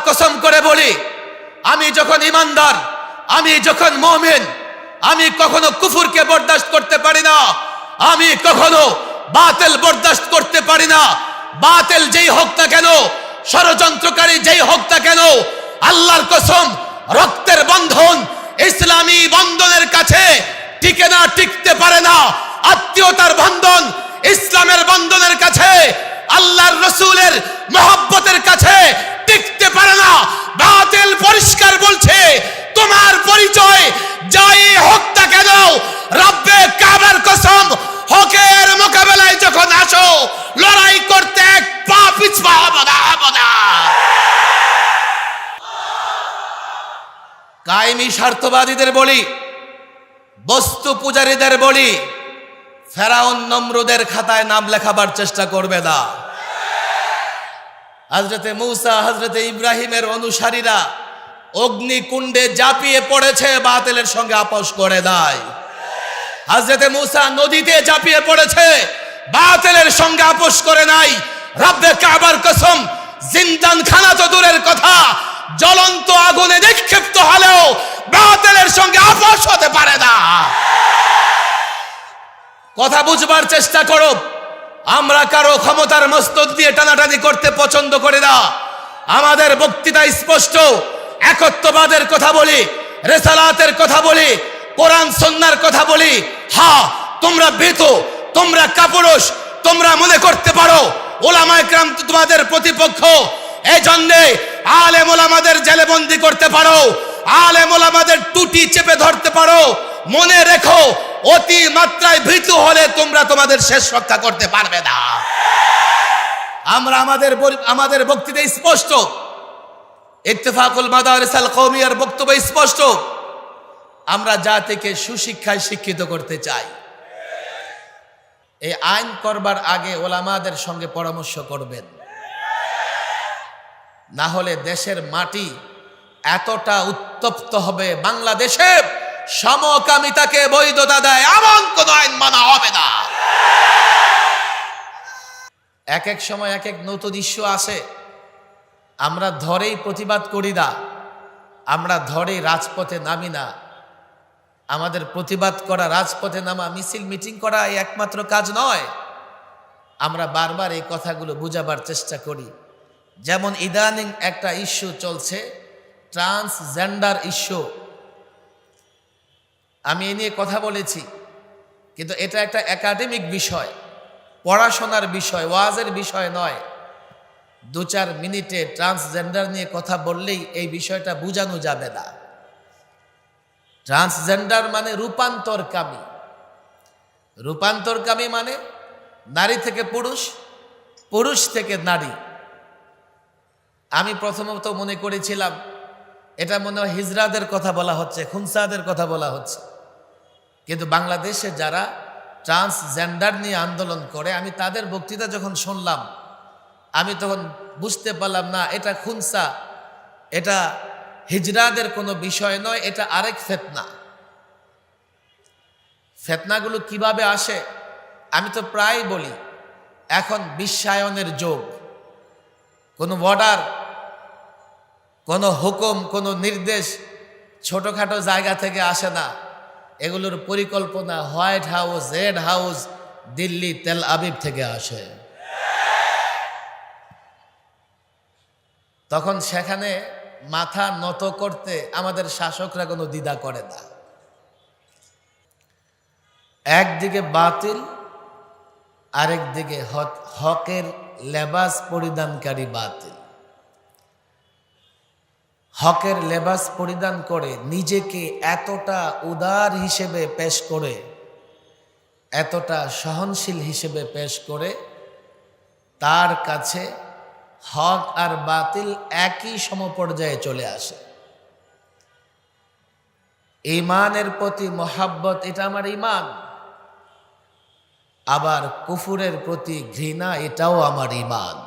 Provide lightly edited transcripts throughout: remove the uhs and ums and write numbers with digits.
কসম করে বলি, আমি যখন ইমানদার, আমি যখন মুমিন, আমি কখনো কুফরকে বরদাস্ত করতে পারি না, আমি কখনো বাতিল বরদাস্ত করতে পারি না। বাতিল যেই হোক না কেন, ষড়যন্ত্রকারী যেই হোক না কেন, আল্লাহর কসম, রক্তের বন্ধন ইসলামী বন্ধনের কাছে টিকে না, টিকতে পারে না। আত্মীয়তার বন্ধন ইসলামের বন্ধনের কাছে, আল্লাহর রাসূলের মহব্বতের কাছে টিকতে পারে না। বাতিল পরিষ্কার বলছে, তোমার পরিচয় যাই হোক না কেন, রব্বে কাবার কসম, হকের মোকাবেলায় যখন আসো, লড়াই করতে এক পা পিছপা হবো না। কায়েমি স্বার্থবাদীদের বলি, বস্তু পূজারীদের বলি, ফেরাউন নমরুদের খাতায় নাম লেখাবার চেষ্টা করবে না। হযরতে মূসা, হযরতে ইব্রাহিমের অনুসারীরা অগ্নিকুণ্ডে ঝাঁপিয়ে পড়েছে, বাতিলের সঙ্গে আপোষ করে দেয়। হযরতে মূসা নদীতে ঝাঁপিয়ে পড়েছে, বাতিলের সঙ্গে আপোষ করে নাই। রব্বে কাবার কসম, জিন্দানখানা তো দূরের কথা, জ্বলন্ত আগুনে নিক্ষিপ্ত হলেও বাতিলের সঙ্গে আপোষ হতে পারে না। কথা বুঝবার চেষ্টা করো। আমরা কারো ক্ষমতার মস্তক দিয়ে টানাটানি করতে পছন্দ করি না। আমাদের বক্তৃতা স্পষ্ট, একত্ববাদের কথা বলি, রিসালাতের কথা বলি, কোরআন সুন্নাহর কথা বলি। হ্যাঁ, তোমরা ভীত, তোমরা কাপুরুষ, তোমরা মনে করতে পারো ওলামায়ে কেরাম তোমাদের প্রতিপক্ষ, এই জন্যে আলেম ওলামাদের জেলে বন্দি করতে পারো, আলেম ওলামাদের টুটি চেপে ধরতে পারো। মনে রেখো, অতি মাত্রায় ভীতু হলে তোমরা তোমাদের শেষ রক্ষা করতে পারবে না। আমরা আমাদের বক্তৃতা স্পষ্ট, ইত্তেফাকুল মাদারিস আল কওমিয়ার বক্তব্য স্পষ্ট। আমরা জাতিকে সুশিক্ষায় শিক্ষিত করতে চাই। এই আইন করবার আগে ওলামাদের সঙ্গে পরামর্শ করবেন, না হলে দেশের মাটি এতটা উত্তপ্ত হবে, বাংলাদেশে সমকামিতাকে বৈধতা দেয় এমন কোন আইন মানা হবে না। এক এক সময় এক এক নতুন ইস্যু আসে, আমরা ধরেই প্রতিবাদ করি না, আমরা ধরেই রাজপথে নামি না। আমাদের প্রতিবাদ করা, রাজপথে নামা, মিছিল মিটিং করা এই একমাত্র কাজ নয়। আমরা বারবার এই কথাগুলো বুঝাবার চেষ্টা করি। যেমন ইদানিং একটা ইস্যু চলছে, ট্রান্সজেন্ডার ইস্যু। আমি এ নিয়ে কথা বলেছি, কিন্তু এটা একটা একাডেমিক বিষয়, পড়াশোনার বিষয়, ওয়াজের বিষয় নয়। 2-4 মিনিটে ট্রান্সজেন্ডার নিয়ে কথা বললেই এই বিষয়টা বোঝানো যাবে না। ট্রান্সজেন্ডার মানে রূপান্তরকামী। রূপান্তরকামী মানে নারী থেকে পুরুষ, পুরুষ থেকে নারী। আমি প্রথমত মনে করেছিলাম এটা মনে হয় হিজড়াদের কথা বলা হচ্ছে, খুনসাদের কথা বলা হচ্ছে। কিন্তু বাংলাদেশে যারা ট্রান্সজেন্ডার নিয়ে আন্দোলন করে, আমি তাদের বক্তৃতা যখন শুনলাম, আমি তখন বুঝতে পারলাম না, এটা খুনসা, এটা হিজড়াদের কোনো বিষয় নয়, এটা আরেক ফিতনা। ফিতনাগুলো কিভাবে আসে আমি তো প্রায় বলি, এখন বিশ্বায়নের যুগ। কোনো অর্ডার, কোনো হুকুম, কোনো নির্দেশ ছোটখাটো জায়গা থেকে আসে না। এগুলোর পরিকল্পনা white house, red house, Delhi, Tel Aviv থেকে আসে। তখন সেখানে মাথা নত করতে আমাদের শাসকরা কোনো দ্বিধা করে না। একদিকে বাতিল, আরেকদিকে হকের লেবাস পরিধানকারী বাতিল। হকের লেবাস পরিধান করে নিজেকে এতটা উদার হিসেবে পেশ করে, এতটা সহনশীল হিসেবে পেশ করে, তার কাছে হক আর বাতিল একই সমপর্যায়ে চলে আসে। ঈমানের প্রতি মহাব্বত, এটা আমার ঈমান। আবার কুফুরের প্রতি ঘৃণা, এটাও আমার ঈমান।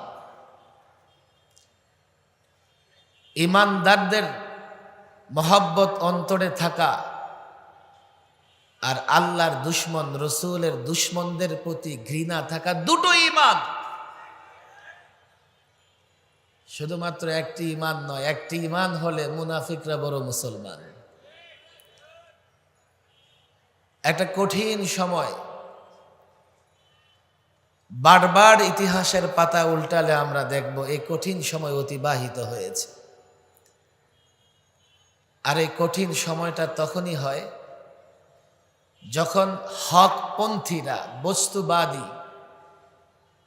ঈমানদারদের মহাব্বত অন্তরে থাকা আর আল্লাহর দুশ্মন, রসুলের দুশ্মনদের প্রতি ঘৃণা থাকা, দুটো ঈমান। শুধুমাত্র একটি ঈমান নয়, একটি ঈমান হলে মুনাফিকরা বড় মুসলমান। একটা কঠিন সময়, বারবার ইতিহাসের পাতা উল্টালে আমরা দেখব এই কঠিন সময় অতিবাহিত হয়েছে। আর এই কঠিন সময়টা তখনই হয় যখন হকপন্থীরা, বস্তুবাদী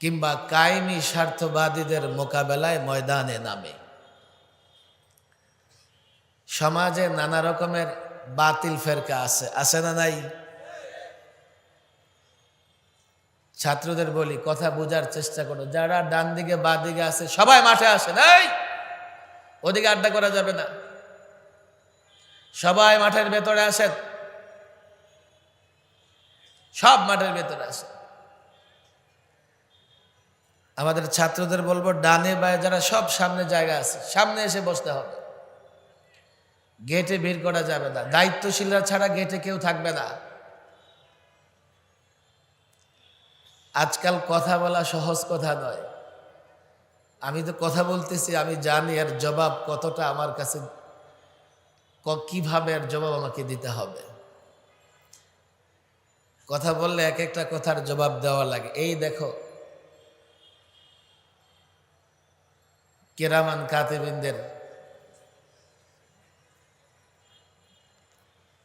কিংবা কায়েমি স্বার্থবাদীদের মোকাবেলায় ময়দানে নামে। সমাজে নানা রকমের বাতিল ফেরকা আছে না নাই? ছাত্রদের বলি, কথা বোঝার চেষ্টা করো। যারা ডান দিকে বা দিকে আছে সবাই মাঠে আসে, নাই ওদিকে আড্ডা করা যাবে না, সবাই মাঠের ভেতরে আসেন, সব মাঠের ভেতরে আসেন। আমাদের ছাত্রদের বলবো, ডানে বায়ে যারা সব সামনে জায়গা আছে, সামনে এসে বসতে হবে, গেটে ভিড় করা যাবে না। দায়িত্বশীলরা ছাড়া গেটে কেউ থাকবে না। আজকাল কথা বলা সহজ কথা নয়। আমি তো কথা বলতেছি, আমি জানি এর জবাব কতটা আমার কাছে, কিভাবে এর জবাব আমাকে দিতে হবে। কথা বললে এক একটা কথার জবাব দেওয়া লাগে। এই দেখো, কেরামান কাতিবিনদের,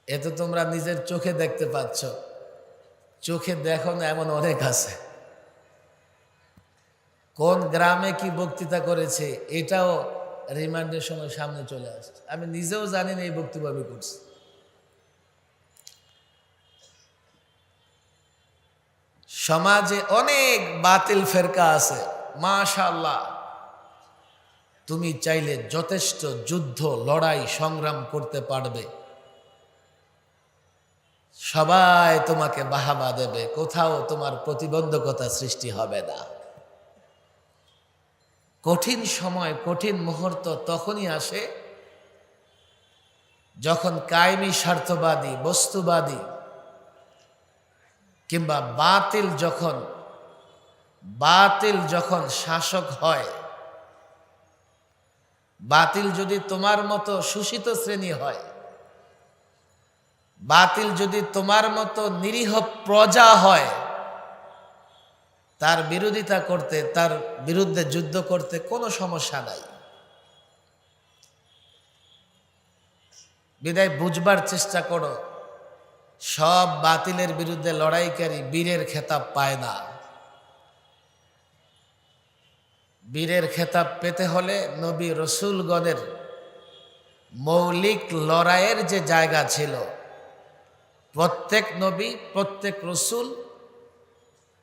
এ তো তোমরা নিজের চোখে দেখতে পাচ্ছ, চোখে দেখো না এমন অনেক আছে। কোন গ্রামে কি বক্তৃতা করেছে এটাও রিমান্ডের সময় সামনে চলে আসছে। আমি নিজেও জানি না এই বক্তব্য আমি করছি। সমাজে অনেক বাতিল ফেরকা আছে, মাশাআল্লাহ। তুমি চাইলে যথেষ্ট যুদ্ধ, লড়াই, সংগ্রাম করতে পারবে, সবাই তোমাকে বাহাবা দেবে, কোথাও তোমার প্রতিবন্ধকতা সৃষ্টি হবে না। কঠিন সময়, কঠিন মুহূর্ত তখনই আসে যখন কায়েমি স্বার্থবাদী, বস্তুবাদী কিংবা বাতিল যখন শাসক হয়। বাতিল যদি তোমার মতো শোষিত শ্রেণী হয়, বাতিল যদি তোমার মতো নিরীহ প্রজা হয়, তার বিরোধিতা করতে, তার বিরুদ্ধে যুদ্ধ করতে কোনো সমস্যা নাই। বিদায় বুঝবার চেষ্টা করো, সব বাতিলের বিরুদ্ধে লড়াইকারী বীরের খেতাব পায় না। বীরের খেতাব পেতে হলে নবী রসুলগণের মৌলিক লড়াইয়ের যে জায়গা ছিল, প্রত্যেক নবী, প্রত্যেক রসুল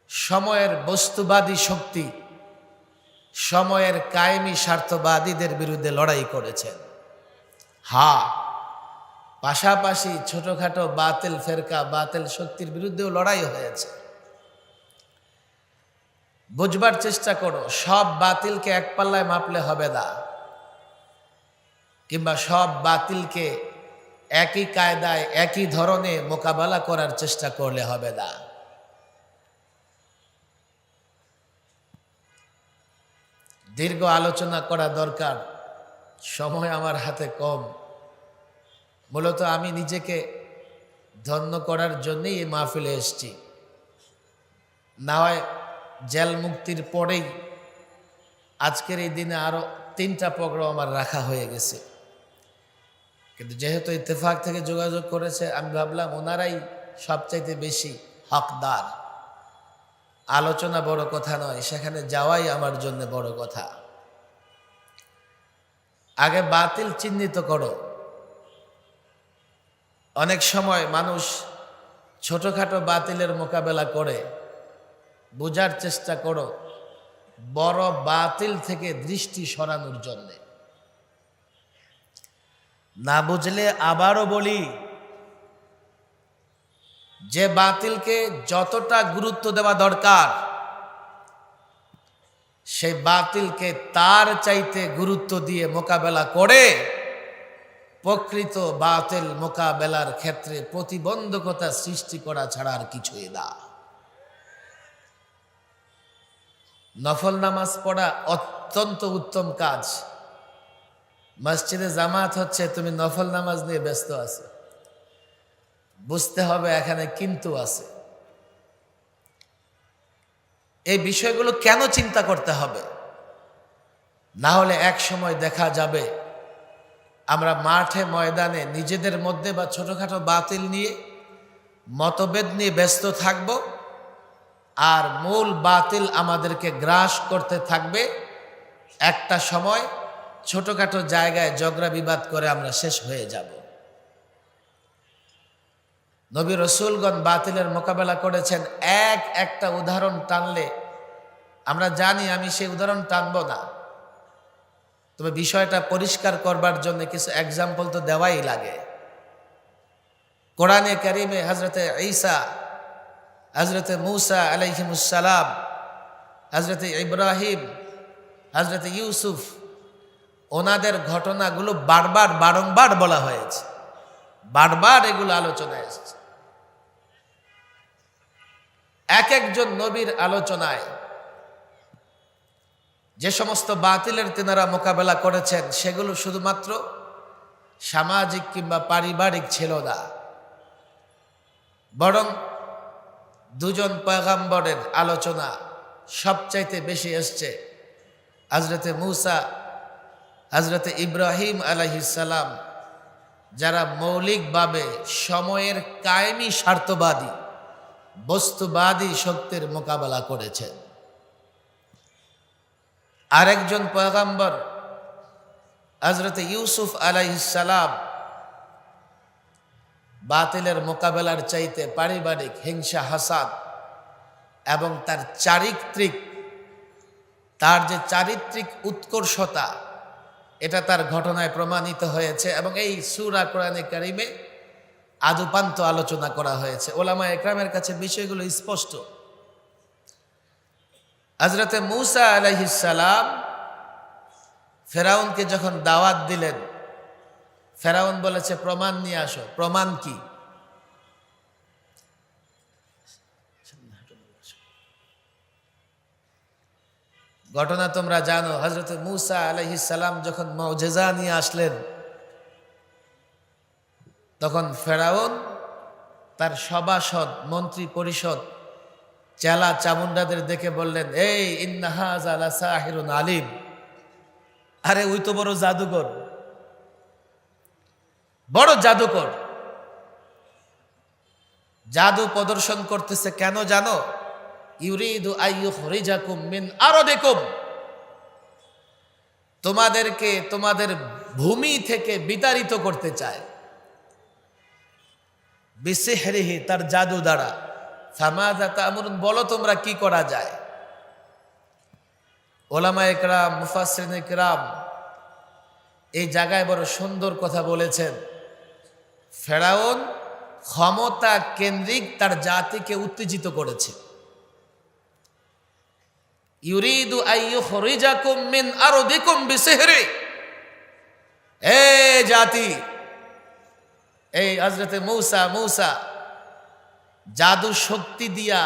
সময়ের বস্তুবাদী শক্তি, সময়ের কায়েমি স্বার্থবাদীদের বিরুদ্ধে লড়াই করেছেন। হ্যাঁ, পাশাপাশি ছোটখাটো বাতিল ফেরকা, বাতিল শক্তির বিরুদ্ধেও লড়াই হয়েছে। বুঝবার চেষ্টা করো, সব বাতিলকে এক পাল্লায় মাপলে হবে না, কিংবা সব বাতিলকে একই কায়দায়, একই ধরনে মোকাবেলা করার চেষ্টা করলে হবে না। দীর্ঘ আলোচনা করা দরকার, সময় আমার হাতে কম। মূলত আমি নিজেকে ধন্য করার জন্যই এই মাহফিলে এসেছি। না হয় জেল মুক্তির পরেই আজকের এই দিনে আরো 3টা প্রোগ্রাম আমার রাখা হয়ে গেছে, কিন্তু যেহেতু ইত্তেফাক থেকে যোগাযোগ করেছে, আমি ভাবলাম ওনারাই সবচাইতে বেশি হকদার। আলোচনা বড় কথা নয়, সেখানে যাওয়াই আমার জন্য বড় কথা। আগে বাতিল চিহ্নিত করো। অনেক সময় মানুষ ছোটখাটো বাতিলের মোকাবেলা করে, বোঝার চেষ্টা করো বড় বাতিল থেকে দৃষ্টি সরানোর জন্য। না বুঝলে আবারও বলি, যে বাতিলকে যতটা গুরুত্ব দেওয়া দরকার, সেই বাতিলকে তার চাইতে গুরুত্ব দিয়ে মোকাবেলা করে প্রকৃত বাতিল মোকাবেলার ক্ষেত্রে প্রতিবন্ধকতা সৃষ্টি করা ছাড়া আর কিছুই না। নফল নামাজ পড়া অত্যন্ত উত্তম কাজ। মসজিদে জামাত হচ্ছে, তুমি নফল নামাজ নিয়ে ব্যস্ত আছো। বুঝতে হবে এখানে কিন্তু আছে। এই বিষয়গুলো কেন চিন্তা করতে হবে? না হলে এক সময় দেখা যাবে আমরা মাঠে ময়দানে নিজেদের মধ্যে বা ছোটখাটো বাতিল নিয়ে মতভেদ নিয়ে ব্যস্ত থাকব, আর মূল বাতিল আমাদেরকে গ্রাস করতে থাকবে। একটা সময় ছোটখাটো জায়গায় ঝগড়া বিবাদ করে আমরা শেষ হয়ে যাব। নবী রসুলগণ বাতিলের মোকাবেলা করেছেন। একটা উদাহরণ টানলে আমরা জানি, আমি সেই উদাহরণ টানব না, তবে বিষয়টা পরিষ্কার করবার জন্য কিছু এক্সাম্পল তো দেওয়াই লাগে। কোরআনে কারিমে হজরতে ঈসা, হজরতে মূসা আলাইহিমুসসালাম, হজরতে ইব্রাহিম, হজরতে ইউসুফ, ওনাদের ঘটনাগুলো বারবার বলা হয়েছে, বারবার এগুলো আলোচনায় এসেছে। এক একজন নবীর আলোচনায় যে সমস্ত বাতিলের তেনারা মোকাবেলা করেছেন সেগুলো শুধুমাত্র সামাজিক কিংবা পারিবারিক ছিল না, বরং দুজন পয়গম্বরের আলোচনা সবচাইতে বেশি এসছে। হজরতে মূসা, হজরতে ইব্রাহিম আলাইহিস সালাম, যারা মৌলিকভাবে সময়ের কায়েমি স্বার্থবাদী বস্তুবাদী শক্তির মোকাবেলা করেছেন। আরেকজন পয়গম্বর হজরতে ইউসুফ আলাইহিস সালাম বাতিলের মোকাবেলার চাইতে পারিবারিক হিংসা, হাসাদ এবং তার যে চারিত্রিক উৎকর্ষতা, এটা তার ঘটনায় প্রমাণিত হয়েছে এবং এই সূরা কোরআনে কারিমে আদুপান্ত আলোচনা করা হয়েছে। ওলামা একরামের কাছে বিষয়গুলো স্পষ্ট। হজরতে মূসা আলাইহিস সালাম ফেরাউনকে যখন দাওয়াত দিলেন, ফেরাউন বলেছে প্রমাণ নিয়ে আসো। প্রমাণ কি? ঘটনা তোমরা জানো। হজরতে মূসা আলাইহিস সালাম যখন মুজিজা নিয়ে আসলেন, তখন ফেরাউন তার সভাসদ, মন্ত্রী পরিষদ, চেলা চামুন্ডাদের দেখে বললেন, এই ইন্না হাযা লাসাহিরুন আলিম, আরে ওই তো বড় জাদুকর, বড় জাদুকর, জাদু প্রদর্শন করতেছে। কেন জানো? ইউরিদু আইয়ুখরিজাকুম মিন আরদিকুম, তোমাদেরকে তোমাদের ভূমি থেকে বিতাড়িত করতে চায়। বিসিহরিহি, তার জাদু দ্বারা। ফামাযা তা'মুরুন, বলো তোমরা কি করা যায়? ওলামা একরাম, মুফাসসিরিন একরাম এই জায়গায় বড় সুন্দর কথা বলেছেন। ফেরাউন ক্ষমতা কেন্দ্রিক তার জাতিকে উত্তেজিত করেছে। ইউরিদু আইয়ুখরিজাকুম মিন আরদিকুম বিসিহরি, এ জাতি, এই হযরতে মূসা জাদু শক্তি দিয়া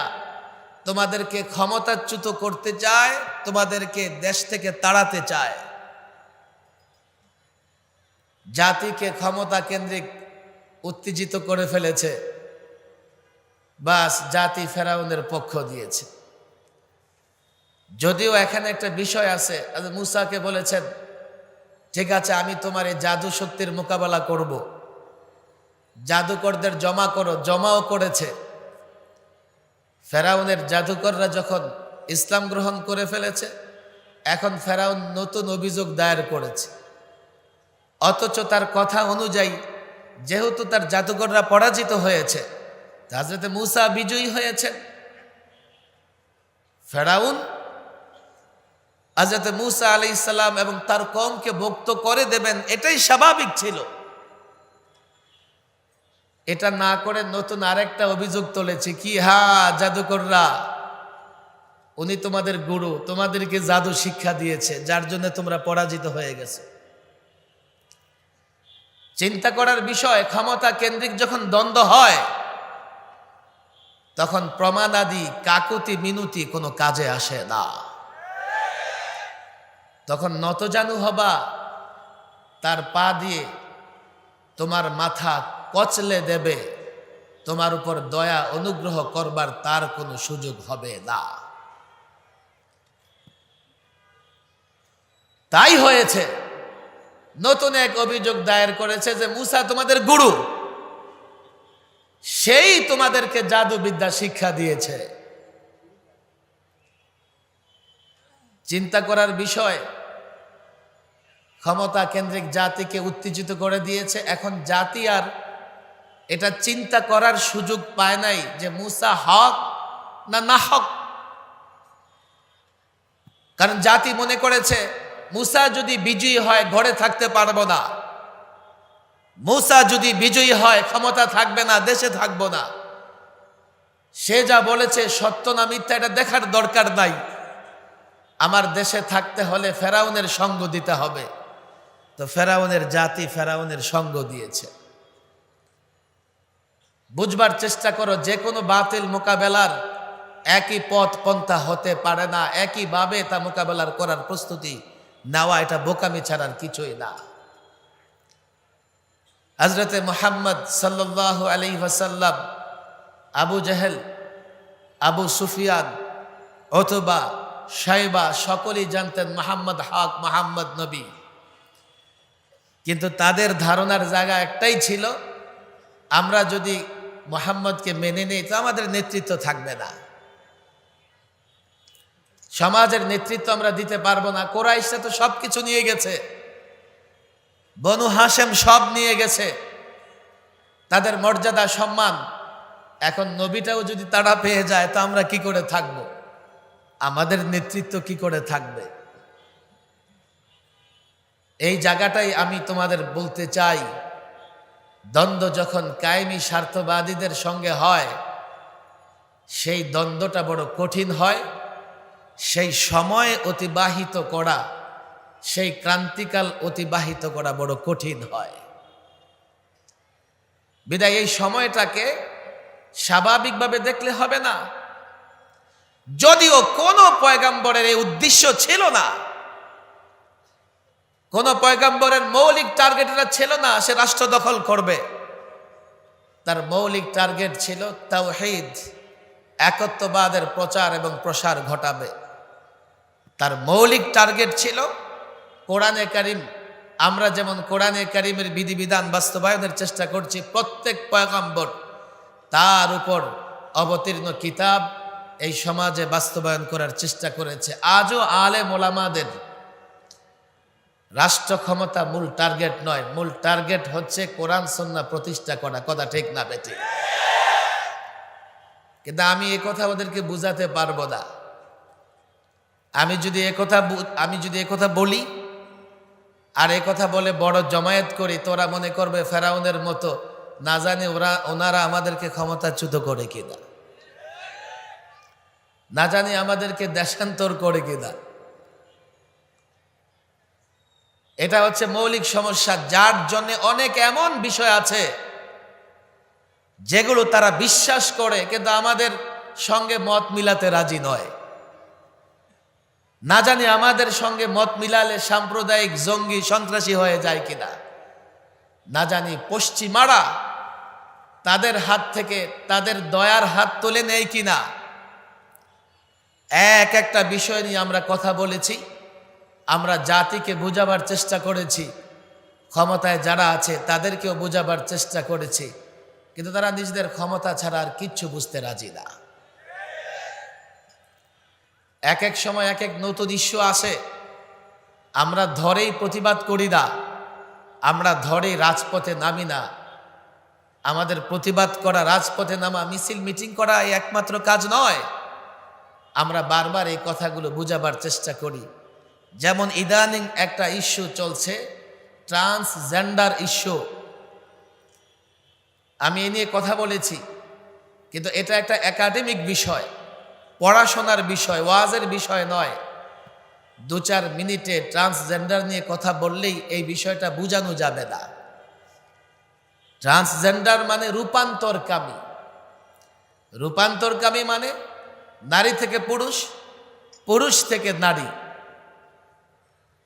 তোমাদেরকে ক্ষমতাচ্যুত করতে চায়, তোমাদেরকে দেশ থেকে তাড়াতে চায়। জাতিকে ক্ষমতা কেন্দ্রিক উত্তেজিত করে ফেলেছে। বাস, জাতি ফেরাউনের পক্ষ দিয়েছে। যদিও এখানে একটা বিষয় আছে, মূসাকে বলেছেন, ঠিক আছে, আমি তোমার এই জাদু শক্তির মোকাবেলা করব, জাদুকরদের জমা করো। জমাও করেছে। ফেরাউনের জাদুকররা যখন ইসলাম গ্রহণ করে ফেলেছে, এখন ফেরাউন নতুন অভিযোগ দায়ের করেছে। অথচ তার কথা অনুযায়ী যেহেতু তার জাদুকররা পরাজিত হয়েছে, হযরতে মূসা বিজয়ী হয়েছেন, ফেরাউন হযরতে মূসা আলাইহিস সালাম এবং তার কওমকে মুক্ত করে দেবেন, এটাই স্বাভাবিক ছিল। এটা না করে নতুন আরেকটা অভিযোগ তুলেছে কি, জাদুকররা, উনি তোমাদের গুরু, তোমাদেরকে জাদু শিক্ষা দিয়েছে, যার জন্য তোমরা পরাজিত হয়ে গেছে। চিন্তা করার বিষয়, ক্ষমতা কেন্দ্রিক যখন দ্বন্দ্ব হয়, তখন প্রমাণাদি কাকুতি মিনতি কোনো কাজে আসে না। তখন নতজানু হবা, তার পা দিয়ে তোমার মাথা কচলে দেবে, তোমার উপর দয়া অনুগ্রহ করবার তার কোনো সুযোগ হবে না। তাই হয়েছে, নতুন এক অভিযোগ দায়ের করেছে যে মুসা তোমাদের গুরু, সেই তোমাদেরকে জাদুবিদ্যা শিক্ষা দিয়েছে। চিন্তা করার বিষয়, ক্ষমতা কেন্দ্রিক জাতিকে উত্তেজিত করে দিয়েছে। এখন জাতি আর এটা চিন্তা করার সুযোগ পায় নাই যে মুসা হক না না হক। কারণ জাতি মনে করেছে মুসা যদি বিজয়ী হয় ঘরে থাকতে পারবো না, মুসা যদি বিজয়ী হয় ক্ষমতা থাকবে না, দেশে থাকবো না। সে যা বলেছে সত্য না মিথ্যা এটা দেখার দরকার নাই, আমার দেশে থাকতে হলে ফেরাউনের সঙ্গ দিতে হবে। তো ফেরাউনের জাতি ফেরাউনের সঙ্গ দিয়েছে। বুঝবার চেষ্টা করো, যে কোনো বাতিল মোকাবেলার একই পথ পন্থা হতে পারে না, একইভাবে তা মোকাবেলার করার প্রস্তুতি নেওয়া এটা বোকামি ছাড়ার কিছুই না। হযরতে মুহাম্মদ সাল্লাল্লাহু আলাইহি ওয়াসাল্লাম, আবু জেহেল, আবু সুফিয়ান, উতবা, শাইবা সকলেই জানতেন মুহাম্মদ হক, মুহাম্মদ নবী। কিন্তু তাদের ধারণার জায়গা একটাই ছিল, আমরা যদি মুহাম্মদকে মেনে নেই তো আমাদের নেতৃত্ব থাকবে না, সমাজের নেতৃত্ব আমরা দিতে পারবো না। কুরাইশরা তো সব কিছু নিয়ে গেছে, বনু হাশেম সব নিয়ে গেছে, তাদের মর্যাদা সম্মান। এখন নবীটাও যদি তারা পেয়ে যায় তো আমরা কি করে থাকব, আমাদের নেতৃত্ব কি করে থাকবে? এই জায়গাটাই আমি তোমাদের বলতে চাই, দ্বন্দ্ব যখন কায়েমি স্বার্থবাদীদের সঙ্গে হয়, সেই দ্বন্দ্বটা বড় কঠিন হয়। সেই সময় অতিবাহিত করা, সেই ক্রান্তিকাল অতিবাহিত করা বড় কঠিন হয়। বিদায় এই সময়টাকে স্বাভাবিকভাবে দেখলে হবে না। যদিও কোনো পয়গাম্বরের এই উদ্দেশ্য ছিল না, কোন পয়গাম্বরের মৌলিক টার্গেট এটা ছিল না সে রাষ্ট্র দখল করবে। তার মৌলিক টার্গেট ছিল তাওহীদ, একত্ববাদের প্রচার এবং প্রসার ঘটাবে। তার মৌলিক টার্গেট ছিল কোরআনে কারিম। আমরা যেমন কোরআনে কারিমের বিধিবিধান বাস্তবায়নের চেষ্টা করছি, প্রত্যেক পয়গম্বর তার উপর অবতীর্ণ কিতাব এই সমাজে বাস্তবায়ন করার চেষ্টা করেছে। আজও আলেম ওলামাদের রাষ্ট্র ক্ষমতা মূল টার্গেট নয়, মূল টার্গেট হচ্ছে কোরআন সুন্নাহ প্রতিষ্ঠা করা। কথা ঠিক না বেঠিক? কিন্তু আমি এ কথা ওদেরকে বুঝাতে পারবো না। আমি যদি এ কথা বলি আর এ কথা বলে বড় জমায়েত করি, তোরা মনে করবে ফেরাউনের মতো, না জানি ওনারা আমাদেরকে ক্ষমতাচ্যুত করে কিনা, না জানি আমাদেরকে দেশান্তর করে কিনা। এটা হচ্ছে মৌলিক সমস্যা, যার জন্য অনেক এমন বিষয় আছে যেগুলো তারা বিশ্বাস করে কিন্তু আমাদের সঙ্গে মত মিলাতে রাজি নয়। না জানি আমাদের সঙ্গে মত মিলালে সাম্প্রদায়িক জঙ্গি সন্ত্রাসী হয়ে যায় কিনা, না জানি পশ্চিমারা তাদের হাত থেকে তাদের দয়ার হাত তুলে নেয় কিনা। এক একটা বিষয় নিয়ে আমরা কথা বলেছি, আমরা জাতিকে বোঝাবার চেষ্টা করেছি, ক্ষমতায় যারা আছে তাদেরকেও বোঝাবার চেষ্টা করেছি, কিন্তু তারা নিজেদের ক্ষমতা ছাড়া আর কিচ্ছু বুঝতে রাজি না। এক এক সময় এক এক নতুন ইস্যু আসে, আমরা ধরেই প্রতিবাদ করি না, আমরা ধরেই রাজপথে নামি না। আমাদের প্রতিবাদ করা, রাজপথে নামা, মিছিল মিটিং করা এই একমাত্র কাজ নয়। আমরা বারবার এই কথাগুলো বোঝাবার চেষ্টা করি। যেমন ইদানিং একটা ইস্যু চলছে, ট্রান্সজেন্ডার ইস্যু। আমি এ নিয়ে কথা বলেছি, কিন্তু এটা একটা একাডেমিক বিষয়, পড়াশোনার বিষয়, ওয়াজের বিষয় নয়। 2-4 মিনিটে ট্রান্সজেন্ডার নিয়ে কথা বললেই এই বিষয়টা বোঝানো যাবে না। ট্রান্সজেন্ডার মানে রূপান্তরকামী। রূপান্তরকামী মানে নারী থেকে পুরুষ, পুরুষ থেকে নারী।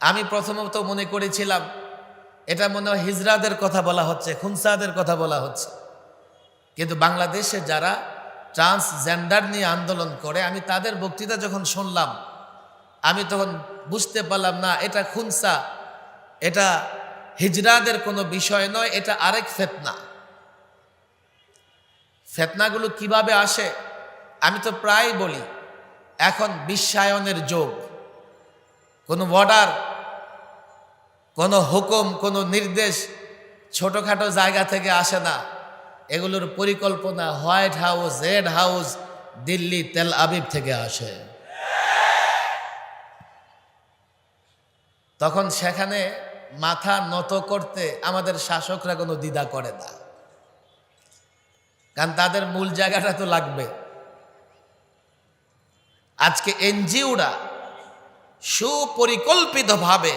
আমি প্রথমত মনে করেছিলাম এটা মনে হয় হিজড়াদের কথা বলা হচ্ছে, খুনসাদের কথা বলা হচ্ছে। কিন্তু বাংলাদেশে যারা ট্রান্সজেন্ডার নিয়ে আন্দোলন করে, আমি তাদের বক্তৃতা যখন শুনলাম, আমি তখন বুঝতে পারলাম না, এটা খুনসা, এটা হিজড়াদের কোনো বিষয় নয়, এটা আরেক ফিতনা। ফিতনাগুলো কিভাবে আসে আমি তো প্রায় বলি, এখন বিশ্বায়নের যুগ। কোনো অর্ডার, কোনো হুকুম, কোনো নির্দেশ ছোটোখাটো জায়গা থেকে আসে না। এগুলোর পরিকল্পনা white house, red house, Delhi, Tel Aviv থেকে আসে। তখন সেখানে মাথা নত করতে আমাদের শাসকরা কোনো দ্বিধা করে না, কারণ তাদের মূল জায়গাটা তো লাগবে। আজকে এনজিওরা সুপরিকল্পিতভাবে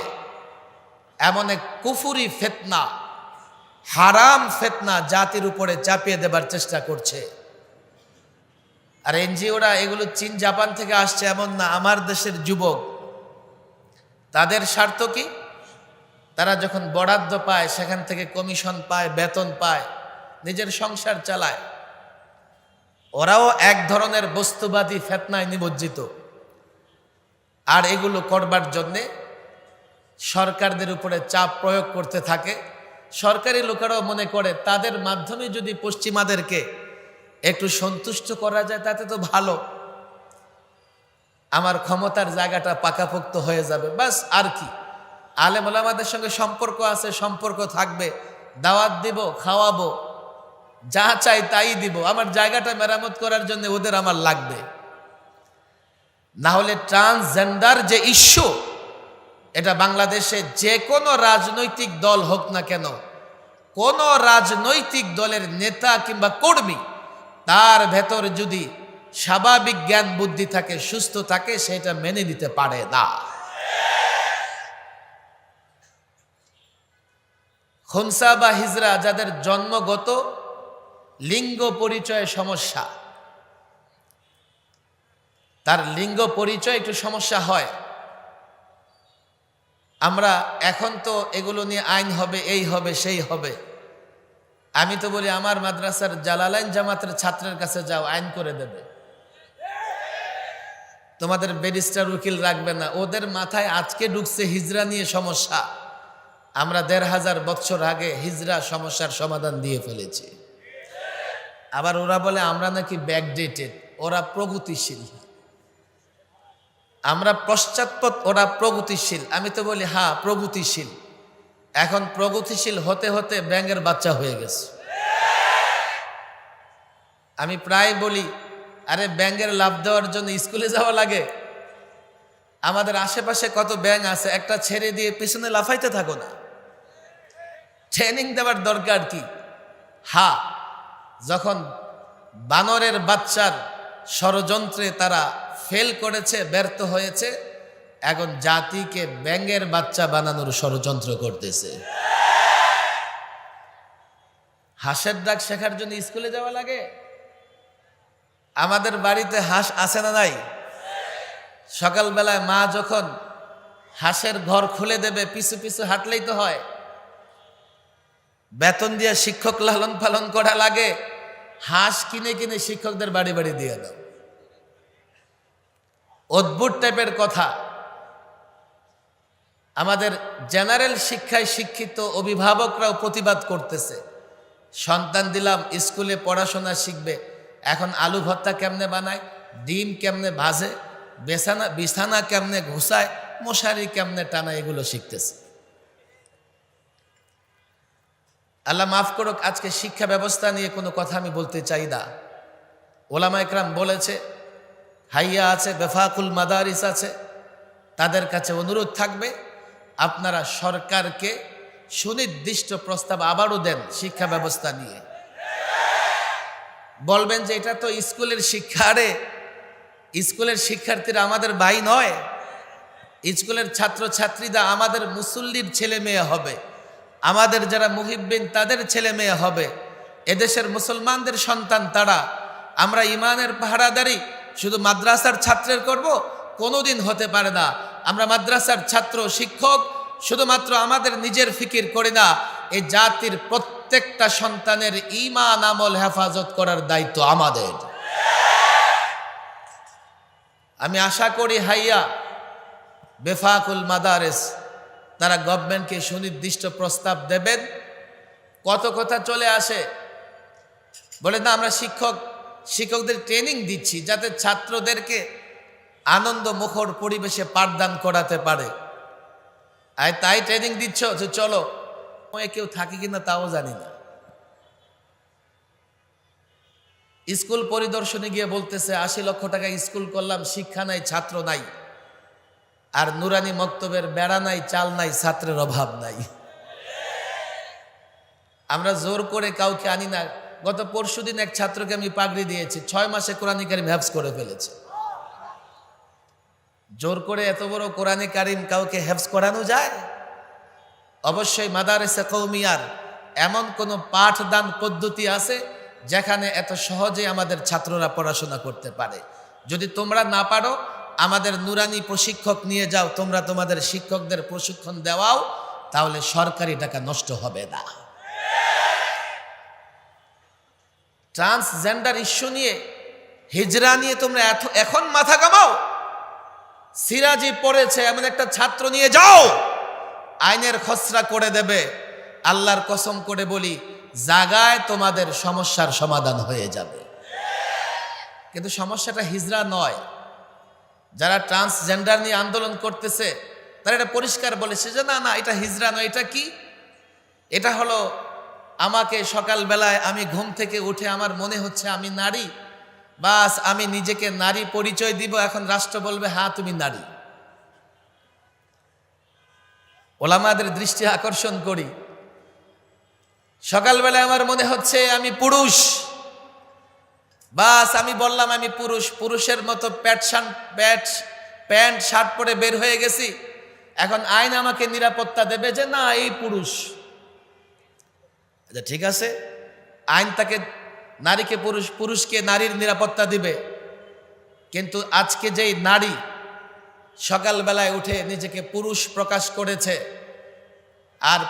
এমন এক কুফুরি ফিতনা, হারাম ফিতনা জাতির উপরে চাপিয়ে দেবার চেষ্টা করছে। আর এনজিওরা এগুলো চীন জাপান থেকে আসছে এমন না, আমার দেশের যুবক। তাদের স্বার্থ কি? তারা যখন বরাদ্দ পায় সেখান থেকে কমিশন পায়, বেতন পায়, নিজের সংসার চালায়। ওরাও এক ধরনের বস্তুবাদী ফিতনায় নিমজ্জিত। আর এগুলো করবার জন্যে সরকারদের উপরে চাপ প্রয়োগ করতে থাকে। সরকারি লোকেরাও মনে করে তাদের মাধ্যমে যদি পশ্চিমাদেরকে একটু সন্তুষ্ট করা যায় তাতে তো ভালো, আমার ক্ষমতার জায়গাটা পাকাপোক্ত হয়ে যাবে, বাস। আর কি, আলেম ওলামাদের সঙ্গে সম্পর্ক আছে, সম্পর্ক থাকবে, দাওয়াত দিব, খাওয়াবো, যা চাই তাই দিব, আমার জায়গাটা মেরামত করার জন্য ওদের আমার লাগবে। না হলে ট্রান্সজেন্ডার যে ইস্যু, এটা বাংলাদেশে যে কোনো রাজনৈতিক দল হোক না কেন, কোন রাজনৈতিক দলের নেতা কিংবা কর্মী, তার ভেতর যদি স্বাভাবিক জ্ঞান বুদ্ধি থাকে, সুস্থ থাকে, সেটা মেনে নিতে পারে না। খুনসা বা হিজরা যাদের জন্মগত লিঙ্গ পরিচয় সমস্যা, তার লিঙ্গ পরিচয় একটু সমস্যা হয়। আমরা এখন তো এগুলো নিয়ে আইন হবে, এই হবে, সেই হবে। আমি তো বলি আমার মাদ্রাসার জালালাইন জামাতের ছাত্রের কাছে যাও, আইন করে দেবে। তোমাদের ব্যারিস্টার উকিল রাখবে না। ওদের মাথায় আজকে ঢুকছে হিজরা নিয়ে সমস্যা। আমরা ১৫০০ বছর আগে হিজরা সমস্যার সমাধান দিয়ে ফেলেছি। আবার ওরা বলে আমরা নাকি ব্যাকডেটেড, ওরা প্রগতিশীল, আমরা পশ্চাৎপদ, ওরা প্রগতিশীল। আমি তো বলি হ্যাঁ প্রগতিশীল। এখন প্রগতিশীল হতে হতে ব্যাঙের বাচ্চা হয়ে গেছে। আমি প্রায় বলি, আরে ব্যাঙের লাভ দেওয়ার জন্য স্কুলে যাওয়া লাগে? আমাদের আশেপাশে কত ব্যাঙ আছে, একটা ছেড়ে দিয়ে পিছনে লাফাইতে থাকো না, ট্রেনিং দেওয়ার দরকার কি? হ্যাঁ, যখন বানরের বাচ্চার ষড়যন্ত্রে তারা ফেল করেছে, ব্যর্থ হয়েছে, এখন জাতিকে ব্যাঙের বাচ্চা বানানোর ষড়যন্ত্র করতেছে। হাঁসের ডাক শেখার জন্য স্কুলে যাওয়া লাগে? আমাদের বাড়িতে হাঁস আছে না নাই? সকালবেলায় মা যখন হাঁসের ঘর খুলে দেবে, পিছু পিছু হাঁটলেই তো হয়। বেতন দিয়ে শিক্ষক লালন পালন করা লাগে, হাঁস কিনে কিনে শিক্ষকদের বাড়ি বাড়ি দিয়ে দাও। অদ্ভুত টাইপের কথা। আমাদের জেনারেল শিক্ষায় শিক্ষিত অভিভাবকরাও প্রতিবাদ করতেছে। সন্তান দিলাম স্কুলে পড়াশোনা শিখবে, এখন আলু ভর্তা কেমনে বানায়, ডিম কেমনে ভাজে, বিছানা কেমনে ঘুষায়, মশারি কেমনে টানা, এগুলো শিখতেছে। আল্লাহ মাফ করুক, আজকে শিক্ষা ব্যবস্থা নিয়ে কোনো কথা আমি বলতে চাই না। ওলামা একরাম বলেছে, হাইয়া আছে, বেফাকুল মাদারিস আছে, তাদের কাছে অনুরোধ থাকবে আপনারা সরকারকে সুনির্দিষ্ট প্রস্তাব আবারও দেন শিক্ষা ব্যবস্থা নিয়ে। বলবেন যে এটা তো স্কুলের শিক্ষা, রে স্কুলের শিক্ষার্থীরা আমাদের ভাই নয়, স্কুলের ছাত্রছাত্রীরা আমাদের মুসল্লির ছেলে মেয়ে হবে, আমাদের যারা মুহিব্বিন তাদের ছেলে মেয়ে হবে, এদেশের মুসলমানদের সন্তান তারা। আমরা ইমানের পাহারাদারি শুধু মাদ্রাসার ছাত্রের করব, কোনোদিন হতে পারে না। আমরা মাদ্রাসার ছাত্র শিক্ষক শুধুমাত্র আমাদের নিজের ফিকির করি না, এই জাতির প্রত্যেকটা সন্তানের ঈমান আমল হেফাজত করার দায়িত্ব আমাদের। আমি আশা করি হাইয়া বেফাকুল মাদারেস তারা গভর্নমেন্টকে সুনির্দিষ্ট প্রস্তাব দেবেন। কত কথা চলে আসে, বলে না আমরা শিক্ষকদের ট্রেনিং দিচ্ছি যাতে ছাত্রদেরকে আনন্দ মুখর পরিবেশে পাঠদান করাতে পারে। আর তাই ট্রেনিং দিচ্ছ যে চলো, কেউ থাকে কিনা তাও জানি না। স্কুল পরিদর্শনে গিয়ে বলতেছে 80 লক্ষ টাকা স্কুল করলাম, শিক্ষা নাই, ছাত্র নাই, আর নুরানি মক্তবের বেড়া নাই, চাল নাই, ছাত্রের অভাব নাই। আমরা জোর করে কাউকে আনি না। গত পরশুদিন এক ছাত্রকে আমি পাগড়ি দিয়েছি, 6 মাসে কোরআন কারিম হেফজ করে ফেলেছে। জোর করে এত বড় কোরআন কারিম কাউকে হেফজ করানো যায়? অবশ্যই মাদারেসে কওমিয়ার এমন কোন পাঠদান পদ্ধতি আছে যেখানে এত সহজে আমাদের ছাত্ররা পড়াশোনা করতে পারে। যদি তোমরা না পারো, আমাদের নুরানি প্রশিক্ষক নিয়ে যাও, তোমরা তোমাদের শিক্ষকদের প্রশিক্ষণ দেওয়াও, তাহলে সরকারি টাকা নষ্ট হবে না। ট্রান্সজেন্ডার ইস্যু নিয়ে, হিজরা নিয়ে তোমরা এখন মাথা কামাও। সিরাজি পড়েছে এমন একটা ছাত্র নিয়ে যাও, আইনের খসড়া করে দেবে। আল্লাহর কসম করে বলি, জাগায় তোমাদের সমস্যার সমাধান হয়ে যাবে। কিন্তু সমস্যাটা হিজরা নয়। যারা ট্রান্সজেন্ডার নিয়ে আন্দোলন করতেছে তারা এটা পরিষ্কার বলেছে যে না না, এটা হিজরা নয়। এটা কি? এটা হলো আমাকে সকালবেলায় আমি ঘুম থেকে উঠে আমার মনে হচ্ছে আমি নারী, বাস আমি নিজেকে নারী পরিচয় দিব, এখন রাষ্ট্র বলবে হ্যাঁ তুমি নারী। ওলামাদের দৃষ্টি আকর্ষণ করি, সকালবেলায় আমার মনে হচ্ছে আমি পুরুষ, বাস আমি বললাম আমি পুরুষ, পুরুষের মতো প্যান্ট শার্ট পরে বের হয়ে গেছি। এখন আইন আমাকে নিরাপত্তা দেবে যে না এই পুরুষ। আচ্ছা ঠিক আছে, আইন তাকে নারীকে পুরুষকে নারীর নিরাপত্তা দিবে। কিন্তু আজকে যেই নারী সকালবেলায় উঠে নিজেকে পুরুষ প্রকাশ করেছে, আর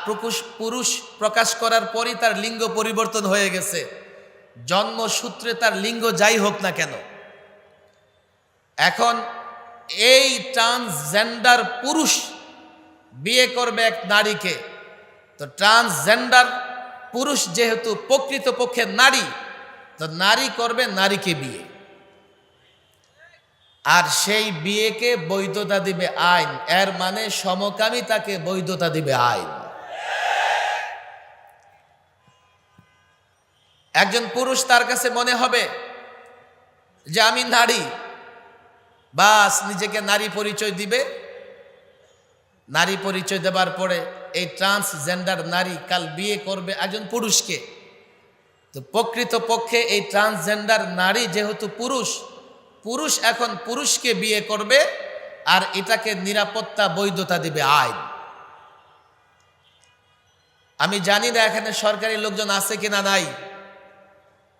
পুরুষ প্রকাশ করার পরই তার লিঙ্গ পরিবর্তন হয়ে গেছে, জন্মসূত্রে তার লিঙ্গ যাই হোক না কেন, এখন এই ট্রান্সজেন্ডার পুরুষ বিয়ে করবে এক নারীকে, তো ট্রান্সজেন্ডার পুরুষ যেহেতু প্রকৃতপক্ষে নারী, তো নারী করবে নারীকে বিয়ে, আর সেই বিয়েকে বৈধতা দিবে আইন। এর মানে সমকামিতাকে বৈধতা দিবে আইন। একজন পুরুষ তার কাছে মনে হবে যে আমি নারী, বাস নিজেকে নারী পরিচয় দিবে। নারী পরিচয় দেবার পরে এই ট্রান্সজেন্ডার নারী কাল বিয়ে করবে একজন পুরুষকে। তো প্রকৃতপক্ষে এই ট্রান্সজেন্ডার নারী যেহেতু পুরুষ এখন পুরুষকে বিয়ে করবে, আর এটাকে নিরাপত্তা বৈধতা দিবে আইন। আমি জানি না এখানে সরকারি লোকজন আছে কিনা নাই।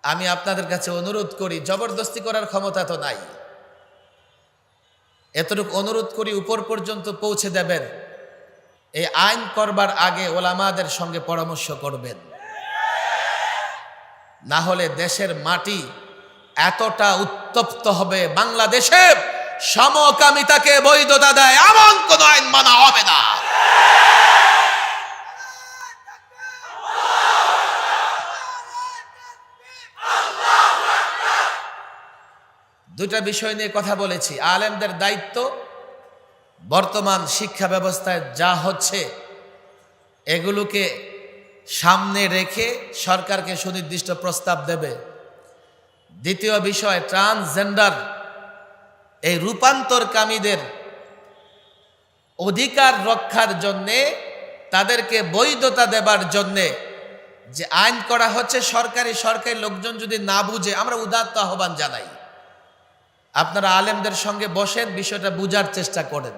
আমি আপনাদের কাছে অনুরোধ করি, জবরদস্তি করার ক্ষমতা তো নাই, এতটুকু অনুরোধ করি উপর পর্যন্ত পৌঁছে দেবেন। এই আইন করবার আগে ওলামাদের সঙ্গে পরামর্শ করবেন, না হলে দেশের মাটি এতটা উত্তপ্ত হবে, বাংলাদেশে সমকামিতাকে বৈধতা দেয় এমন কোন আইন মানা হবে না। দুইটা বিষয় নিয়ে কথা বলেছি। আলেমদের দায়িত্ব বর্তমান শিক্ষা ব্যবস্থায় যা হচ্ছে এগুলোকে সামনে রেখে সরকারকে সুনির্দিষ্ট প্রস্তাব দেবে। দ্বিতীয় বিষয়, ট্রান্সজেন্ডার এই রূপান্তরকামীদের অধিকার রক্ষার জন্যে, তাদেরকে বৈধতা দেবার জন্যে যে আইন করা হচ্ছে, সরকারি লোকজন যদি না বুঝে, আমরা উদাত্ত আহ্বান জানাই, আপনারা আলেমদের সঙ্গে বসেন, বিষয়টা বুঝার চেষ্টা করেন,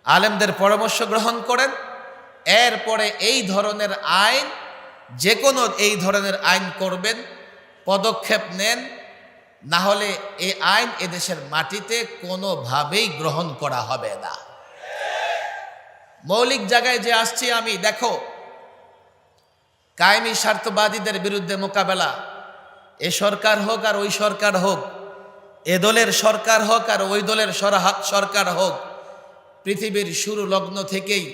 আলেমদের পরামর্শ গ্রহণ করেন। এরপরে এই ধরনের আইন, যে কোনো এই ধরনের আইন করবেন, পদক্ষেপ নেন, না হলে এই আইন এদেশের মাটিতে কোনোভাবেই গ্রহণ করা হবে না। মৌলিক জায়গায় যে আসছি আমি, দেখো কায়েমি স্বার্থবাদীদের বিরুদ্ধে মোকাবেলা, এ সরকার হোক আর ওই সরকার হোক, এ দলের সরকার হোক আর ওই দলের সরকার হোক, পৃথিবীর শুরু লগ্ন থেকেই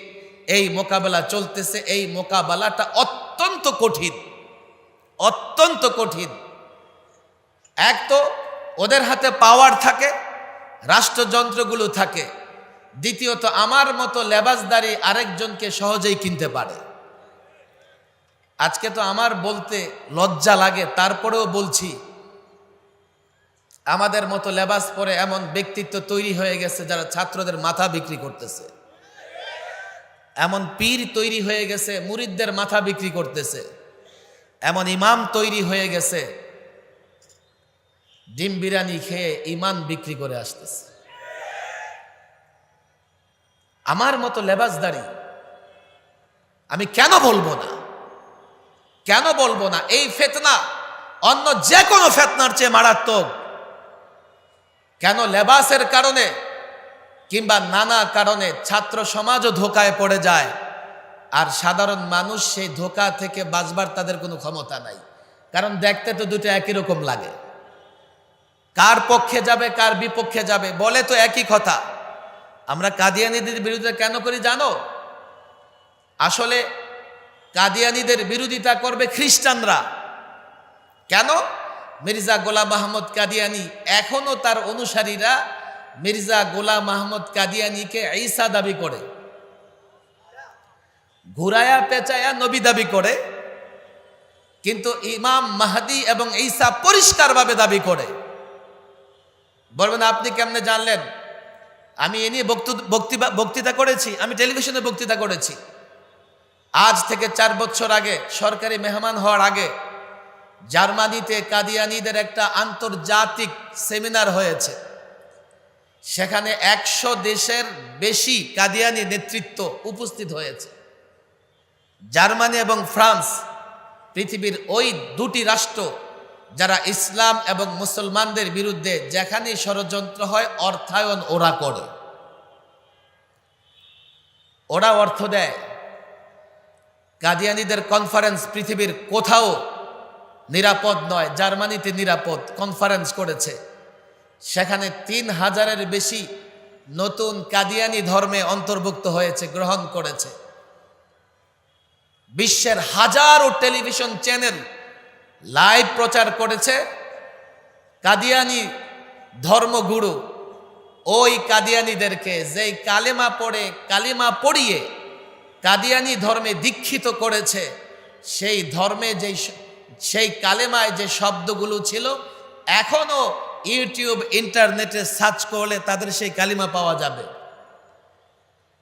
এই মোকাবেলা চলতেছে। এই মোকাবেলাটা অত্যন্ত কঠিন, অত্যন্ত কঠিন। এক তো ওদের হাতে পাওয়ার থাকে, রাষ্ট্রযন্ত্রগুলো থাকে। দ্বিতীয়ত আমার মতো লেবাসদারি আরেকজনকে সহজেই কিনতে পারে। আজকে তো আমার বলতে লজ্জা লাগে, তারপরেও বলছি, আমাদের মতো লেবাস পরে এমন ব্যক্তিত্ব তৈরি হয়ে গেছে যারা ছাত্রদের মাথা বিক্রি করতেছে। এমন পীর তৈরি হয়ে গেছে মুরিদদের মাথা বিক্রি করতেছে। এমন ইমাম তৈরি হয়ে গেছে ডিম বিরিয়ানি খেয়ে ইমান বিক্রি করে আসতেছে। আমার মতো লেবাসদারি আমি কেন বলবো না, কেন বলবো না? এই ফিতনা অন্য যে কোনো ফিতনার চেয়ে মারাত্মক। কেন লেবাসের কারণে কিংবা নানা কারণে ছাত্র সমাজও ধোকায় পড়ে যায়, আর সাধারণ মানুষ সেই ধোকা থেকে বাঁচবার তাদের কোনো ক্ষমতা নাই। কারণ দেখতে তো দুটো একই রকম লাগে, কার পক্ষে যাবে কার বিপক্ষে যাবে বলে তো একই কথা। আমরা কাদিয়ানীদের বিরুদ্ধে কেন করি জানো? আসলে কাদিয়ানীদের বিরোধিতা করবে খ্রিস্টানরা। কেন? মির্জা গোলাম আহমদ কাদিয়ানী, এখনো তার অনুসারীরা মির্জা গোলাম আহমদ কাদিয়ানীকে ঈসা দাবি করে, ঘুরায়া পেঁচায়া নবী দাবি করে, কিন্তু ইমাম মাহদি এবং ঈসা পরিষ্কারভাবে দাবি করে। বলবেন আপনি কেমনে জানলেন? আমি এ নিয়ে বক্তৃতা করেছি, আমি টেলিভিশনে বক্তৃতা করেছি। আজ থেকে 4 বছর আগে সরকারি মেহমান হওয়ার আগে জার্মানিতে কাদিয়ানীদের একটা আন্তর্জাতিক সেমিনার হয়েছে। সেখানে 100 দেশের বেশি কাদিয়ানী নেতৃত্ব উপস্থিত হয়েছে। জার্মানি এবং ফ্রান্স পৃথিবীর ওই দুটি রাষ্ট্র যারা ইসলাম এবং মুসলমানদের বিরুদ্ধে যেখানে ষড়যন্ত্র হয় অর্থায়ন ওরা করে, ওরা অর্থ দেয়। কাদিয়ানীদের কনফারেন্স পৃথিবীর কোথাও নিরাপদ নয়, জার্মানিতে নিরাপদ। কনফারেন্স করেছে, সেখানে 3000-এর বেশি নতুন কাদিয়ানী ধর্মে অন্তর্ভুক্ত হয়েছে, গ্রহণ করেছে। বিশ্বের হাজারো টেলিভিশন চ্যানেল লাইভ প্রচার করেছে। কাদিয়ানী ধর্মগুরু ওই কাদিয়ানীদেরকে যেই কালিমা পড়িয়ে কাদিয়ানী ধর্মে দীক্ষিত করেছে, সেই ধর্মে সেই কালেমায় যে শব্দগুলো ছিল এখনো ইউটিউব ইন্টারনেটে সার্চ করলে তাদের সেই কালিমা পাওয়া যাবে,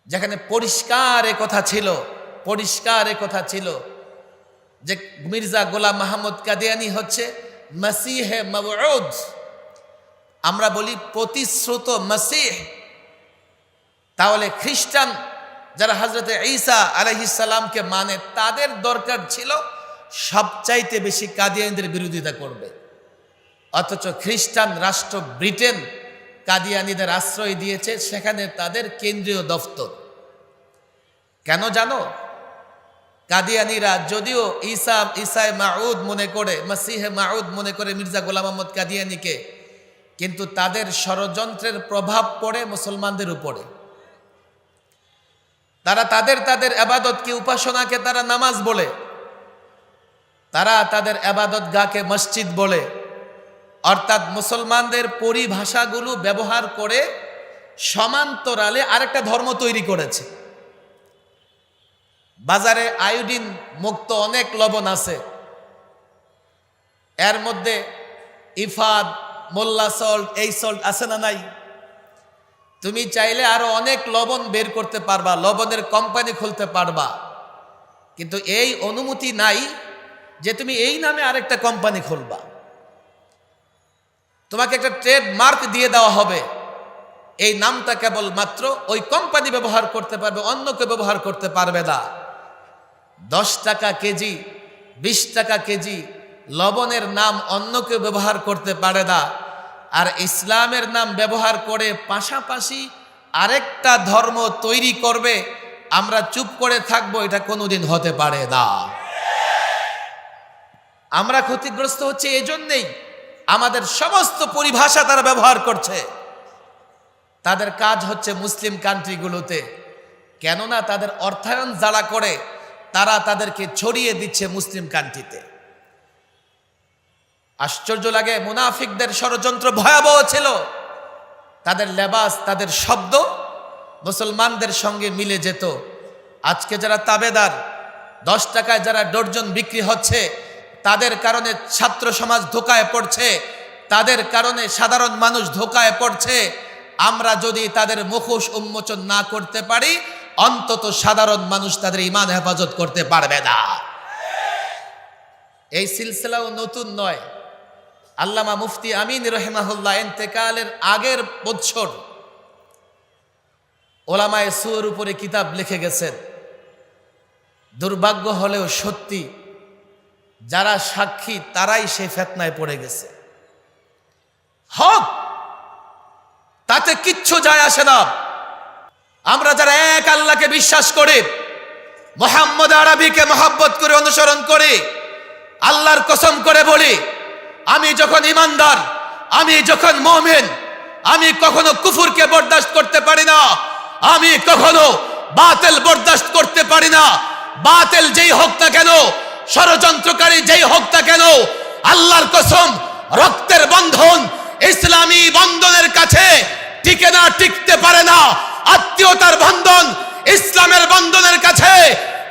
যেখানে পরিষ্কার কথা ছিল যে মির্জা গোলাম আহমদ কাদিয়ানী হচ্ছে মসিহে মওউদ। আমরা বলি প্রতিশ্রুত মসিহ। তাহলে খ্রিস্টান যারা হযরতে ঈসা আলাইহিস সালামকে মানে, তাদের দরকার ছিল সবচাইতে বেশি কাদিয়ানীদের বিরোধিতা করবে। অথচ খ্রিস্টান রাষ্ট্র ব্রিটেন কাদিয়ানীদের আশ্রয় দিয়েছে, সেখানে তাদের কেন্দ্রীয় দফতর। কেন জানো? কাদিয়ানীরা যদিও ঈসায়ে মাউদ মনে করে, মসিহে মাউদ মনে করে মির্জা গোলাম আহমদ কাদিয়ানীকে, কিন্তু তাদের ষড়যন্ত্রের প্রভাব পড়ে মুসলমানদের উপরে। তারা তাদের ইবাদতকে, উপাসনাকে তারা নামাজ বলে, তারা তাদের ইবাদত গাহকে মসজিদ বলে। অর্থাৎ মুসলমানদের পরিভাষাগুলো ব্যবহার করে সমান্তরালে আরেকটা ধর্ম তৈরি করেছে। বাজারে আয়োডিন মুক্ত অনেক লবণ আছে, এর মধ্যে ইফাদ, মোল্লা সল্ট, এই সল্ট আছে না নাই? তুমি চাইলে আরো অনেক লবণ বের করতে পারবা, লবণের কোম্পানি খুলতে পারবা, কিন্তু এই অনুমতি নাই যে তুমি এই নামে আরেকটা কোম্পানি খুলবা। তোমাকে একটা ট্রেডমার্ক দিয়ে দেওয়া হবে, এই নামটা কেবল মাত্র ওই কোম্পানি ব্যবহার করতে পারবে, অন্য কেউ ব্যবহার করতে পারবে না। 10 টাকা কেজি, 20 টাকা কেজি লবণের নাম অন্য কেউ ব্যবহার করতে পারে না। আর ইসলামের নাম ব্যবহার করে পাশাপাশি আরেকটা ধর্ম তৈরি করবে, আমরা চুপ করে থাকবো, এটা কোনোদিন হতে পারে না। আমরা ক্ষতিগ্রস্ত হচ্ছে এজন্যই, আমাদের সমস্ত পরিভাষা তারা ব্যবহার করছে। তাদের কাজ হচ্ছে মুসলিম কান্ট্রিগুলোতে, কেননা তাদের অর্থায়ন যারা করে তারা তাদেরকে ছড়িয়ে দিচ্ছে মুসলিম কান্ট্রিতে। আশ্চর্য লাগে, মুনাফিকদের ষড়যন্ত্র ভয়াবহ ছিল। তাদের লেবাস, তাদের শব্দ মুসলমানদের সঙ্গে মিলে যেত। আজকে যারা তাবেদার, 10 টাকায় যারা ডর্জন বিক্রি হচ্ছে, তাদের কারণে ছাত্র সমাজ ধোকায় পড়ছে, তাদের কারণে সাধারণ মানুষ ধোকায় পড়ছে। আমরা যদি তাদের মুখোশ উন্মোচন না করতে পারি, অন্তত সাধারণ মানুষ তাদের ঈমান হেফাজত করতে পারবে না। এই সিলসিলাও নতুন নয়। আল্লামা মুফতি আমিন রহিমাহুল্লাহ ইন্তেকালের আগের বছর ওলামায়ে সুর উপরে কিতাব লিখে গেছেন। দুর্ভাগ্য হলেও সত্যি, যারা সাক্ষী তারাই সেই ফিতনায় পড়ে গেছে। হক তাতে কিচ্ছু যায় আসে না। আমরা যারা এক আল্লাহকে বিশ্বাস করি, মুহাম্মদ আরবিকে মহব্বত করে অনুসরণ করি, আল্লাহর কসম করে বলি, আমি যখন ইমানদার, আমি যখন মুমিন, আমি কখনো কুফরকে বরদাস্ত করতে পারি না, আমি কখনো বাতিল বরদাস্ত করতে পারি না। বাতিল যেই হোক না কেন, ষড়যন্ত্রকারী যেই হোক না কেন, আল্লাহর কসম, রক্তের বন্ধন ইসলামী বন্ধনের কাছে টিকে না, টিকতে পারে না। আত্মীয়তার বন্ধন ইসলামের বন্ধনের কাছে,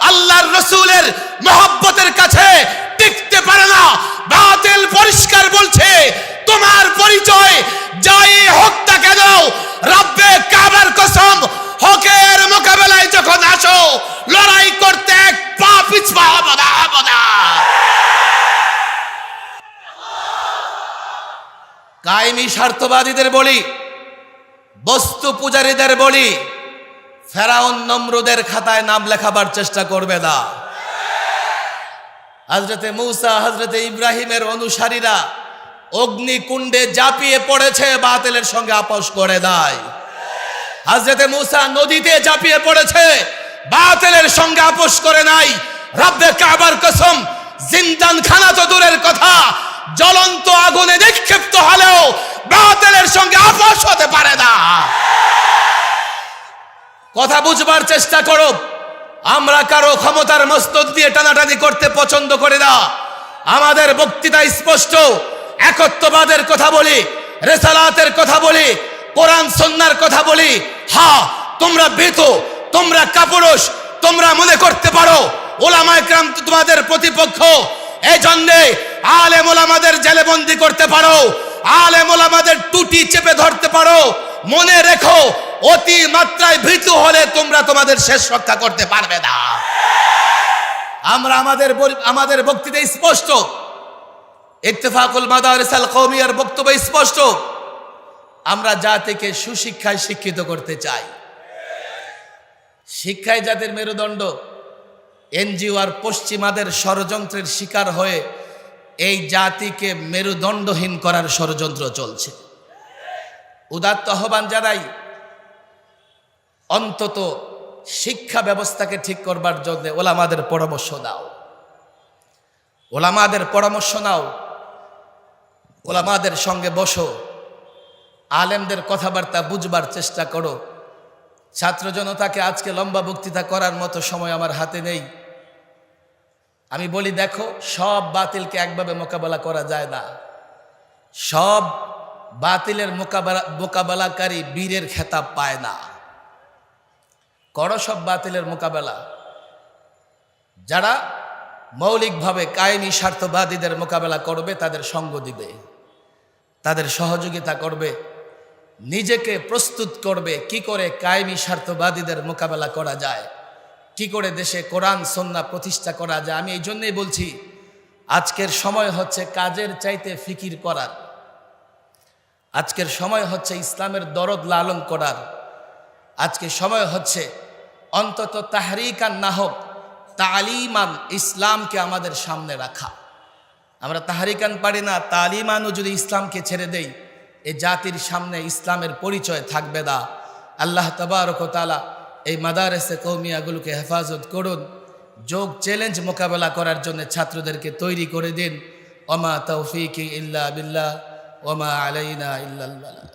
আল্লাহর রাসূলের মহব্বতের কাছে টিকতে পারে না। বাতিল পরিষ্কার বলছে, তোমার পরিচয় যাই হোক না কেন, রব্বে কাবার কসম, হকের মোকাবেলায় যখন আসো, লড়াই করতে এক পা পিছপা হবে না। কায়েমি স্বার্থবাদীদের বলি, বস্তু পূজারীদের বলি, ফেরাউন নমরুদের খাতায় নাম লেখাবার চেষ্টা করবে না। হযরতে মূসা, হযরতে ইব্রাহিমের অনুসারীরা অগ্নিকুণ্ডে ঝাঁপিয়ে পড়েছে, বাতিলের সঙ্গে আপোষ করে নাই। হযরতে মূসা নদীতে ঝাঁপিয়ে পড়েছে, বাতিলের সঙ্গে আপোষ করে নাই। রব্বে কাবার কসম, জিন্দান খানা তো দূরের কথা, জ্বলন্ত আগুনে নিক্ষিপ্ত হলেও বাতিলের সঙ্গে আপোষ হতে পারে না। কথা বুঝবার চেষ্টা করো। আমরা কারো ক্ষমতার মস্তক দিয়ে টানাটানি করতে পছন্দ করি না। আমাদের বক্তৃতা স্পষ্ট, একত্ববাদের কথা বলি, রিসালাতের কথা বলি, কোরআন সুন্নাহর কথা বলি। হ্যাঁ, তোমরা ভীত, তোমরা কাপুরুষ, তোমরা মনে করতে পারো ওলামায়ে কেরাম তোমাদের প্রতিপক্ষ, এই জন্যে আলেম ওলামাদের জেলে বন্দী করতে পারো, আলেম ওলামাদের টুটি চেপে ধরতে পারো। মনে রেখো, অতি মাত্রায় ভীতু হলে তোমরা তোমাদের শেষ রক্ষা করতে পারবে না। আমরা আমাদের বক্তৃতা স্পষ্ট, ইত্তেফাকুল মাদারিস আল কওমিয়ার বক্তব্য স্পষ্ট। আমরা জাতিকে সুশিক্ষায় শিক্ষিত করতে চাই। শিক্ষায় জাতির মেরুদণ্ড, এনজিও আর পশ্চিমাদের ষড়যন্ত্রের শিকার হয়ে এই জাতিকে মেরুদণ্ডহীন করার ষড়যন্ত্র চলছে। উদাত্ত আহ্বান জানাই, অন্তত শিক্ষা ব্যবস্থাকে ঠিক করবার জন্য ওলামাদের পরামর্শ নাও, ওলামাদের পরামর্শ নাও, ওলামাদের সঙ্গে বসো, আলেমদের কথাবার্তা বুঝবার চেষ্টা করো। ছাত্র জনতাকে আজকে লম্বা বক্তৃতা করার মতো সময় আমার হাতে নেই। আমি বলি, দেখো, সব বাতিলকে একভাবে মোকাবেলা করা যায় না। সব বাতিলের মোকাবেলাকারী বীরের খেতাব পায় না। করো সব বাতিলের মোকাবেলা। যারা মৌলিকভাবে কায়েমি স্বার্থবাদীদের মোকাবেলা করবে, তাদের সঙ্গ দিবে, তাদের সহযোগিতা করবে, নিজেকে প্রস্তুত করবে কি করে কায়েমি স্বার্থবাদীদের মোকাবেলা করা যায়, কি করে দেশে কোরআন সুন্নাহ প্রতিষ্ঠা করা যায়। আমি এই জন্যই বলছি, আজকের সময় হচ্ছে কাজের চাইতে ফিকির করার। আজকের সময় হচ্ছে ইসলামের দরদ লালন করার। আজকে সময় হচ্ছে অন্তত তাহরিকান না হোক, তালিমান ইসলামকে আমাদের সামনে রাখা। আমরা তাহরিকান পারি না, তালিমানও যদি ইসলামকে ছেড়ে দেই, এ জাতির সামনে ইসলামের পরিচয় থাকবে না। আল্লাহ তাবারক ওয়া তাআলা এই মাদারেসে কৌমিয়াগুলোকে হেফাজত করুন। যোগ চ্যালেঞ্জ মোকাবেলা করার জন্য ছাত্রদেরকে তৈরি করে দিন। ওমা তৌফিকি ইল্লা বিল্লাহ ওমা আলাইনা ইল্লাল বালাগ।